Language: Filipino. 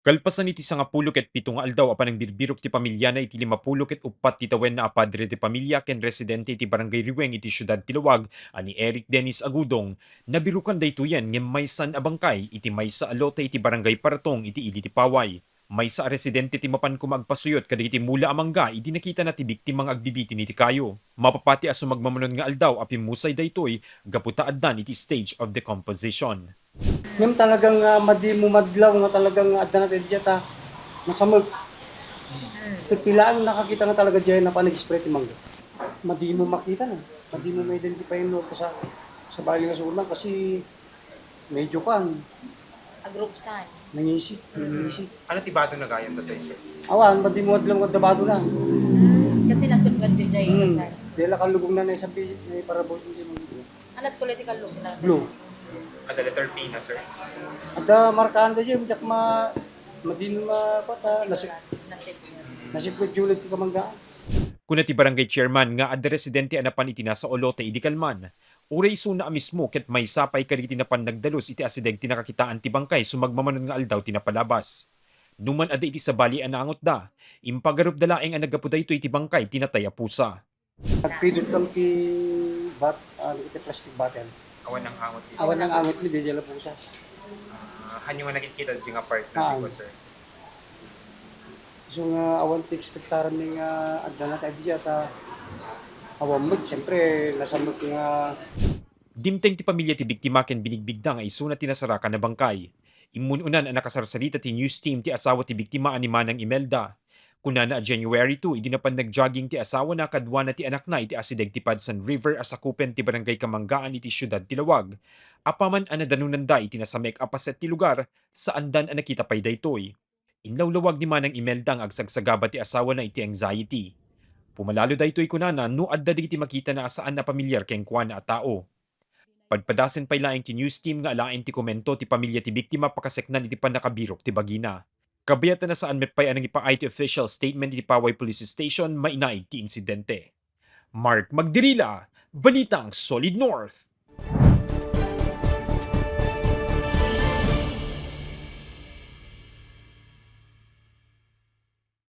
Kalpasan iti sangapulo ket pito nga aldaw apan ang birbirok ti pamilya na iti 50 ket uppat ti tawen na apadre ti pamilya ken residente iti barangay Riweng iti siyudad ti Luwag ani Eric Dennis Agudong nabirukan daytoyen ngem maysan a bangkay iti maysa a lote iti barangay Paratong iti ili ti Paway. Maysa a residente ti mapan kumagpasuyot kadagiti mula a mangga idi nakita na ti biktimang agbibiti iti kayo. Mapapati a sumagmamanon nga aldaw a pimusay daytoy gaputa addan iti stage of decomposition. Ma'am talagang madi mo madlaw nga talagang adda natin diya ta masamag. Tila ang nakakita nga talaga diya na panag-spray ti mangga. Madi mo makita na. Madi mo ma-identify no sa bali nga sulang kasi medyo kan Agrupsan. nangisit. Ano tibado na gayam datoy sir? Awan madi mo adlaw nga dabado na. Kasi nasugad ka dyan. Dela kalugong na sa bili na parabol di mangga. Anat political look na. Blue. Ada letter P na sir. Ada markaan da diya jak madi mo mapata nasip ko julit ti kamanggaan. Kuna ti barangay chairman nga adda residente anapan iti nasa olote idi kalman. Uray suna mismo ket may sapay kadagiti napan nagdalos iti asideg ti nakakitaan ti bangkay sumagmamanon nga aldaw ti napalabas. Numan adda iti sabali a naangot da, impagarup dalaeng ang nagapuda ito iti bangkay tinataya pusa. Nagpidot kang ti iti plastic bottle. Awan ng hangot dito. Awan ng angot li diya la pusa. Hanyo nga nakikita dyan nga part Ah. na sir. So nga awan ti ekspektaran ni nga adda na tayo diya ta awan mo siyempre nasamot nga Dimteng ti pamilya ti biktima ken binigbigda nga isu na tinasarakan na bangkay. Imununan ang nakasarsarita ti news team ti asawa ti biktima ani Manang Imelda. Kuna na January 2, idi na pan nagjogging ti asawa na kadwa na ti anak na iti asideg ti Padsan River asakupen ti barangay Kamanggaan iti siyudad ti Lawag. Apaman ana danunan da iti nasamek apaset ti lugar saan dan ang nakita pay daytoy. Inlawlawag ni Manang Imelda ang agsagsagaba ti asawa na iti anxiety. Pumalalo daytoy kunana no adda ti makita na asaan na pamilyar ken kuan na a tao. Padpadasen pay laeng ti news team nga alaen ti komento ti pamilya ti biktima pakaseknan iti panakabirok ti bagina. Kabayat na saan metpay anang ipaay ti official statement iti Paway Police Station mainaig ti insidente. Mark Magdirila, Balitang Solid North.